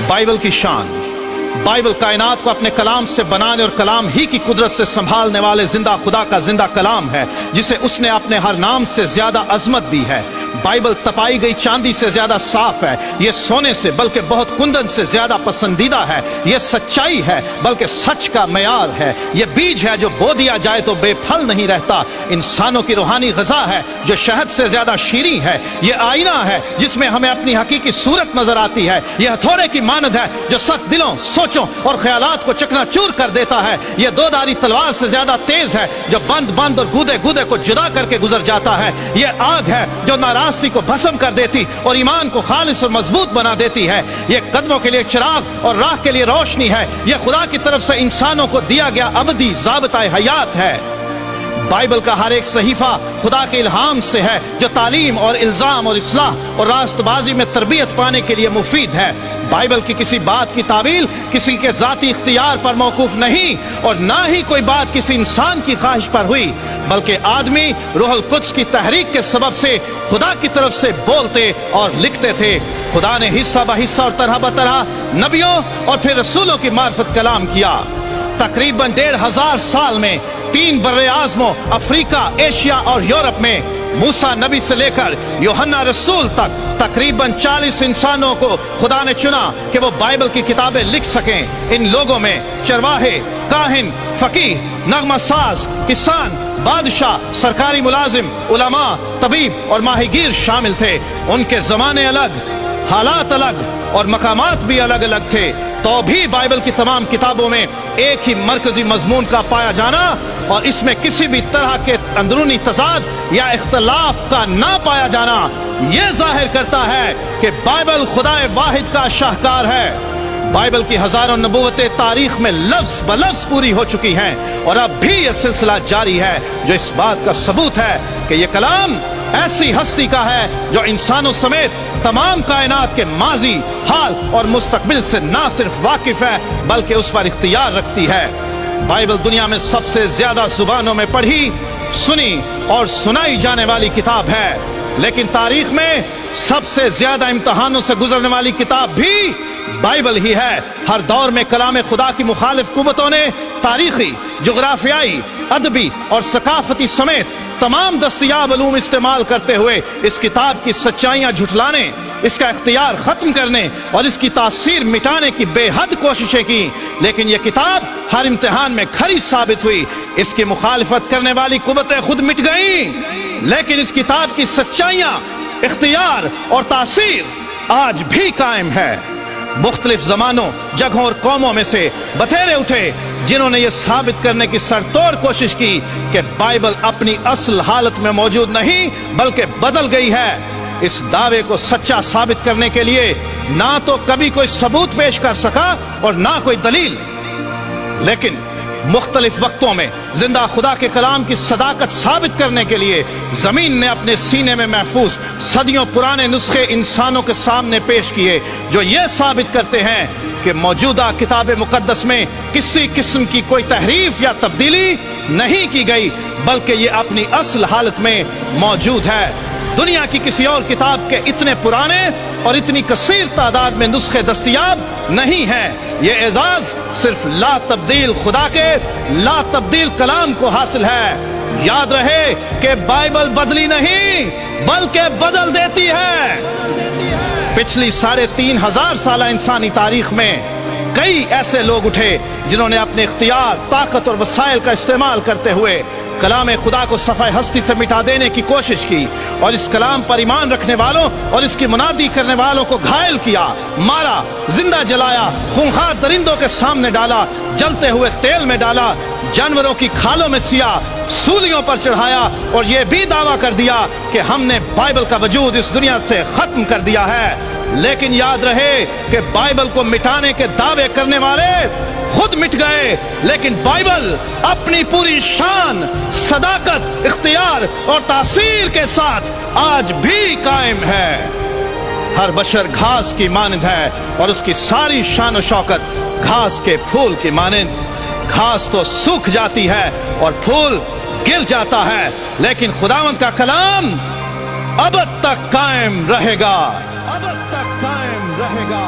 Bible की शान। Bible कायनात को अपने कलाम से बनाने और कलाम ही की कुदरत से संभालने वाले जिंदा खुदा का जिंदा कलाम है, जिसे उसने अपने हर नाम से ज्यादा अजमत दी है। बाइबल तपाई गई चांदी से ज्यादा साफ है, ये सोने से बल्कि बहुत कुंदन से ज्यादा पसंदीदा है। ये सच्चाई है बल्कि सच का मयार है। ये बीज है जो बो दिया जाए तो बेफल नहीं रहता। इंसानों की रूहानी ग़िज़ा है जो शहद से ज्यादा शीरीं है। ये आईना है जिसमें हमें अपनी हकीकी सूरत नजर आती है। ये हथौड़े की मानद है जो सख्त दिलों, सोचों और ख्यालात को चकनाचूर कर देता है। ये दो धारी तलवार से ज्यादा तेज है जो बंद और गूदे गूदे को जुदा करके गुजर जाता है। ये आग है जो नाराज़गी को भस्म कर देती और ईमान को खालिस और मजबूत बना देती है। ये कदमों के लिए चिराग और राह के लिए रोशनी है। ये खुदा की तरफ से इंसानों को दिया गया अबदी ज़ाबिता हयात है। बाइबल का हर एक सहीफा खुदा के इल्हाम से है जो तालीम और इल्जाम और इस्लाह और रास्तबाजी में तरबियत पाने के लिए मुफीद है। बाइबल की किसी बात की तावील किसी के जाती इख्तियार पर मौकूफ नहीं और ना ही कोई बात किसी इंसान की ख्वाहिश पर हुई, बल्कि आदमी रूहुल कुद्स की तहरीक के सबब से खुदा की तरफ से बोलते और लिखते थे। खुदा ने हिस्सा ब हिस्सा और तरह ब तरह नबियों और फिर रसूलों की मार्फत कलाम किया। तकरीबन 1500 साल में 3 बर्रे आज़मों अफ्रीका, एशिया और यूरोप में मूसा नबी से लेकर यूहन्ना रसूल तक तकरीबन 40 इंसानों को खुदा ने चुना कि वो बाइबल की किताबें लिख सकें। इन लोगों में चरवाहे, काहिन, फकीह, नगमा साज, किसान, बादशाह, सरकारी मुलाजिम, उलमा, तबीब और माहिगीर शामिल थे। उनके ज़माने अलग, हालात अलग और मकामात भी अलग अलग थे, तो भी बाइबल की तमाम किताबों में एक ही मरकजी मजमून का पाया जाना और इसमें किसी भी तरह के अंदरूनी तजाद या इख्तलाफ का ना पाया जाना यह जाहिर करता है कि बाइबल खुदाए वाहिद का शाहकार है। बाइबल की हजारों नबूवतें तारीख में लफ्ज ब लफ्ज पूरी हो चुकी हैं और अब भी यह सिलसिला जारी है, जो इस बात का सबूत है कि यह कलाम ऐसी हस्ती का है जो इंसानों समेत तमाम कायनात के माजी, हाल और मुस्तकबिल से ना सिर्फ वाकिफ है बल्कि उस पर इख्तियार रखती है। बाइबल दुनिया में सबसे ज्यादा जुबानों में पढ़ी, सुनी और सुनाई जाने वाली किताब है, लेकिन तारीख में सबसे ज्यादा इम्तहानों से गुजरने वाली किताब भी बाइबल ही है। हर दौर में कलाम खुदा की मुखालिफ कुव्वतों ने तारीखी, जुग्राफियाई, अदबी और सकाफती समेत तमाम दस्तयाब उलूम इस्तेमाल करते हुए इस किताब की सच्चाइयां झुठलाने, इसका इख्तियार खत्म करने और इसकी तासीर मिटाने की बेहद कोशिशें की, लेकिन यह किताब हर इम्तिहान में खरी साबित हुई। इसकी मुखालिफत करने वाली कुव्वतें खुद मिट गईं, लेकिन इस किताब की सच्चाइयां, इख्तियार और तासीर आज भी कायम है। मुख्तलिफ जमानों, जगहों और कौमों में से बतेरे उठे जिन्होंने ये साबित करने की सरतोड़ कोशिश की कि बाइबल अपनी असल हालत में मौजूद नहीं बल्कि बदल गई है। इस दावे को सच्चा साबित करने के लिए ना तो कभी कोई सबूत पेश कर सका और ना कोई दलील, लेकिन मुख्तलिफ वक्तों में जिंदा खुदा के कलाम की सदाकत साबित करने के लिए जमीन ने अपने सीने में महफूज सदियों पुराने नुस्खे इंसानों के सामने पेश किए, जो ये साबित करते हैं कि मौजूदा किताब मुकद्दस में किसी किस्म की कोई तहरीफ या तब्दीली नहीं की गई, बल्कि ये अपनी असल हालत में मौजूद है। दुनिया की किसी और किताब के इतने पुराने और इतनी कसीर तादाद में नुस्खे दस्तयाब नहीं हैं। ये एजाज सिर्फ ला तब्दील खुदा के ला तब्दील कलाम को हासिल है। याद रहे कि बाइबल बदली नहीं बल्कि बदल देती है। पिछली 3500 साल इंसानी तारीख में कई ऐसे लोग उठे जिन्होंने अपने इख्तियार, ताकत और वसाइल का इस्तेमाल करते हुए कलाम खुदा को सफ़ाए हस्ती से मिटा देने की कोशिश की और इस कलाम पर ईमान रखने वालों और इसकी मुनादी करने वालों को घायल किया, मारा, जिंदा जलाया, खूंखार दरिंदों के सामने डाला, जलते हुए तेल में डाला, जानवरों की खालों में सिया, सूलियों पर चढ़ाया और यह भी दावा कर दिया कि हमने बाइबल का वजूद इस दुनिया से खत्म कर दिया है। लेकिन याद रहे कि बाइबल को मिटाने के दावे करने वाले खुद मिट गए, लेकिन बाइबल अपनी पूरी शान, सदाकत, इख्तियार और तासीर के साथ आज भी कायम है। हर बशर घास की मानंद है और उसकी सारी शान और शौकत घास के फूल की मानंद। घास तो सूख जाती है और फूल गिर जाता है, लेकिन खुदावंद का कलाम अब तक कायम रहेगा, अब तक कायम रहेगा।